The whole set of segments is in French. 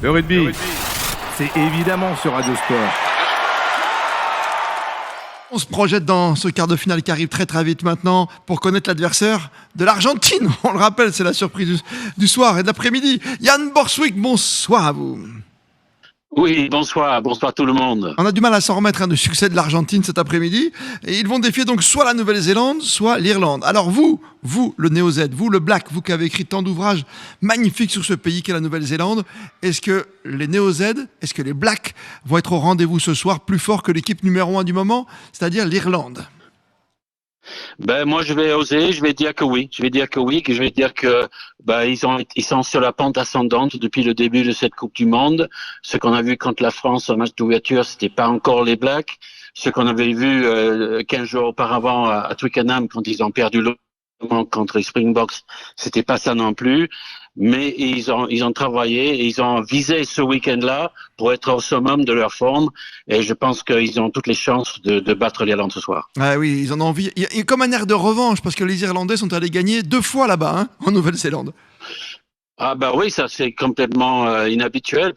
Le rugby, c'est évidemment sur Radio Sport. On se projette dans ce quart de finale qui arrive très très vite maintenant pour connaître l'adversaire de l'Argentine. On le rappelle, c'est la surprise du soir et de l'après-midi. Yann Borswick, bonsoir à vous. Oui, bonsoir tout le monde. On a du mal à s'en remettre du succès de l'Argentine cet après-midi. Et ils vont défier donc soit la Nouvelle-Zélande, soit l'Irlande. Alors vous, le Néo-Z, vous le Black, vous qui avez écrit tant d'ouvrages magnifiques sur ce pays qu'est la Nouvelle-Zélande, est-ce que les Néo-Z, est-ce que les Blacks vont être au rendez-vous ce soir plus fort que l'équipe numéro 1 du moment, c'est-à-dire l'Irlande? Ben moi je vais oser, je vais dire que oui, que je vais dire que ils sont sur la pente ascendante depuis le début de cette Coupe du Monde. Ce qu'on a vu contre la France au match d'ouverture, c'était pas encore les Blacks. Ce qu'on avait vu 15 jours auparavant à Twickenham quand ils ont perdu le contre les Springboks, c'était pas ça non plus. Mais ils ont travaillé et ils ont visé ce week-end-là pour être au summum de leur forme. Et je pense qu'ils ont toutes les chances de battre l'Irlande ce soir. Ah oui, ils en ont envie. Il y a comme un air de revanche parce que les Irlandais sont allés gagner 2 fois là-bas, en Nouvelle-Zélande. Ah bah oui, ça c'est complètement inhabituel.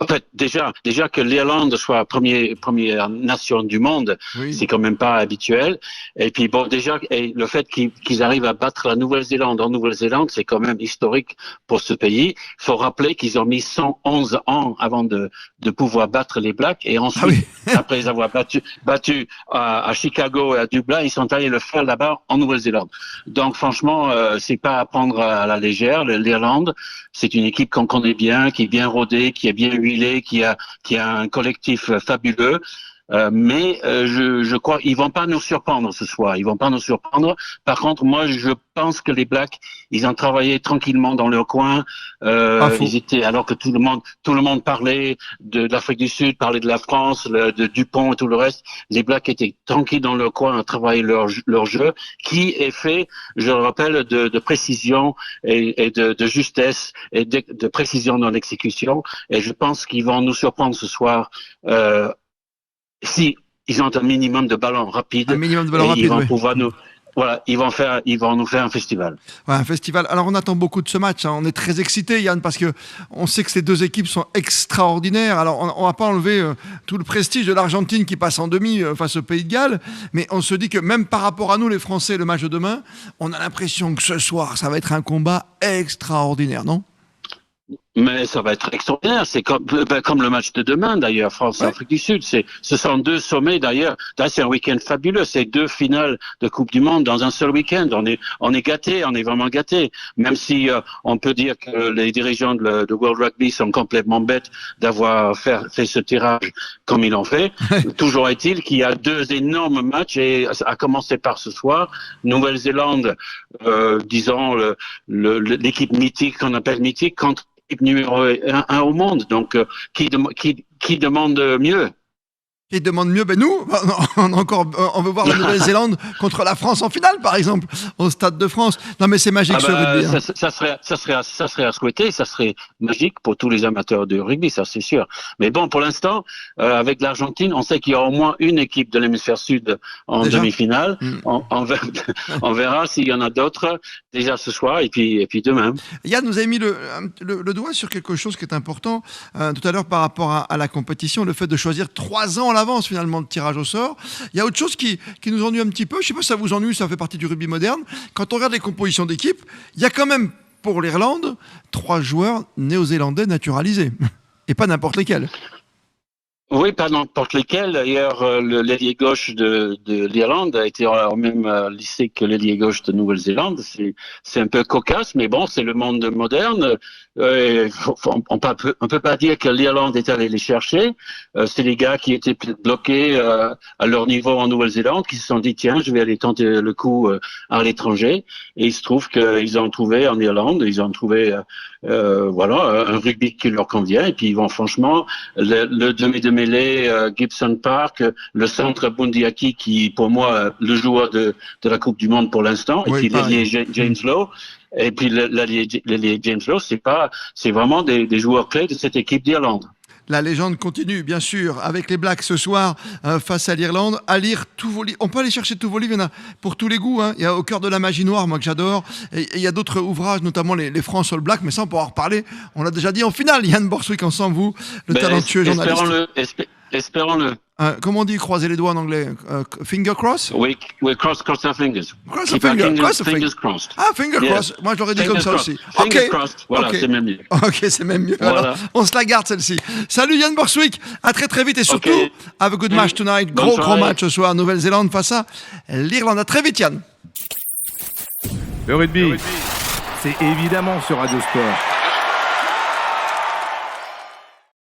En fait, déjà que l'Irlande soit première nation du monde, oui. C'est quand même pas habituel. Et puis bon, déjà, le fait qu'ils arrivent à battre la Nouvelle-Zélande en Nouvelle-Zélande, c'est quand même historique pour ce pays. Il faut rappeler qu'ils ont mis 111 ans avant de pouvoir battre les Blacks. Et ensuite, après les avoir battus à Chicago et à Dublin, ils sont allés le faire là-bas en Nouvelle-Zélande. Donc franchement, c'est pas à prendre à la légère. L'Irlande, c'est une équipe qu'on connaît bien, qui est bien rodée, qui est bien huilée, qui a un collectif fabuleux. Mais je crois ils vont pas nous surprendre ce soir. Ils vont pas nous surprendre. Par contre, moi, je pense que les Blacks, ils ont travaillé tranquillement dans leur coin. Ils étaient alors que tout le monde parlait de l'Afrique du Sud, parlait de la France, de Dupont et tout le reste. Les Blacks étaient tranquilles dans leur coin à travailler leur jeu, qui est fait, je le rappelle, de précision et de justesse et de précision dans l'exécution. Et je pense qu'ils vont nous surprendre ce soir. Si ils ont un minimum de ballons rapides, ils vont pouvoir nous, ils vont nous faire un festival. Ouais, un festival. Alors on attend beaucoup de ce match. On est très excités, Yann, parce que on sait que ces deux équipes sont extraordinaires. Alors on va pas enlever tout le prestige de l'Argentine qui passe en demi face au Pays de Galles, mais on se dit que même par rapport à nous, les Français, le match de demain, on a l'impression que ce soir, ça va être un combat extraordinaire, non? Mais ça va être extraordinaire. C'est comme le match de demain, d'ailleurs, France-Afrique du Sud. Ce sont 2 sommets, d'ailleurs. Là, c'est un week-end fabuleux. C'est 2 finales de Coupe du Monde dans un seul week-end. On est gâtés. On est vraiment gâtés. Même si, on peut dire que les dirigeants de World Rugby sont complètement bêtes d'avoir fait ce tirage comme ils l'ont fait. Toujours est-il qu'il y a 2 énormes matchs et à commencer par ce soir. Nouvelle-Zélande, disons, l'équipe mythique qu'on appelle mythique contre numéro 1 au monde. Donc, qui demande mieux? Qui demande mieux? Ben nous, on veut voir la Nouvelle-Zélande contre la France en finale, par exemple, au Stade de France. Non, mais c'est magique ce rugby. Ça serait à souhaiter, ça serait magique pour tous les amateurs de rugby, ça c'est sûr. Mais bon, pour l'instant, avec l'Argentine, on sait qu'il y a au moins une équipe de l'hémisphère sud en demi-finale. On verra s'il y en a d'autres déjà ce soir et puis demain. Yann nous a mis le doigt sur quelque chose qui est important tout à l'heure par rapport à la compétition, le fait de choisir 3 ans à l'avance finalement de tirage au sort. Il y a autre chose qui nous ennuie un petit peu. Je sais pas si ça vous ennuie, ça fait partie du rugby moderne. Quand on regarde les compositions d'équipe, il y a quand même pour l'Irlande 3 joueurs néo-zélandais naturalisés et pas n'importe lesquels. Oui, pas n'importe lesquels. D'ailleurs, l'ailier gauche de l'Irlande a été au même lycée que l'ailier gauche de Nouvelle-Zélande. C'est un peu cocasse, mais bon, c'est le monde moderne. On peut pas dire que l'Irlande est allée les chercher. C'est les gars qui étaient bloqués à leur niveau en Nouvelle-Zélande qui se sont dit tiens, je vais aller tenter le coup à l'étranger. Et il se trouve qu'ils ont trouvé en Irlande, ils ont trouvé un rugby qui leur convient. Et puis ils vont franchement le demi de mêlée Gibson Park, le centre Bundiaki qui pour moi le joueur de la Coupe du Monde pour l'instant, et puis l'ailier James Lowe. Et puis l'ailier James Lowe, c'est vraiment des joueurs clés de cette équipe d'Irlande. La légende continue, bien sûr, avec les Blacks ce soir face à l'Irlande. À lire tous vos livres. On peut aller chercher tous vos livres, il y en a pour tous les goûts. Hein. Il y a Au cœur de la magie noire, moi que j'adore. Et il y a d'autres ouvrages, notamment les France All Blacks, mais ça on pourra en reparler. On l'a déjà dit en finale, Yann Borswick, ensemble, vous, le talentueux journaliste. Espérons-le. Comment on dit croiser les doigts en anglais? Finger cross? We cross our fingers. Cross Keep the finger. Cross fingers crossed. Ah, finger cross. Moi, je l'aurais dit comme ça aussi. Fingers crossed. Voilà, c'est même mieux. Ok, c'est même mieux. Voilà. Alors, on se la garde celle-ci. Salut Yann Borswick. À très très vite et surtout, have a good match tonight. Gros match ce soir. Nouvelle-Zélande face à l'Irlande. À très vite Yann. Le rugby, c'est évidemment sur Radio Sport.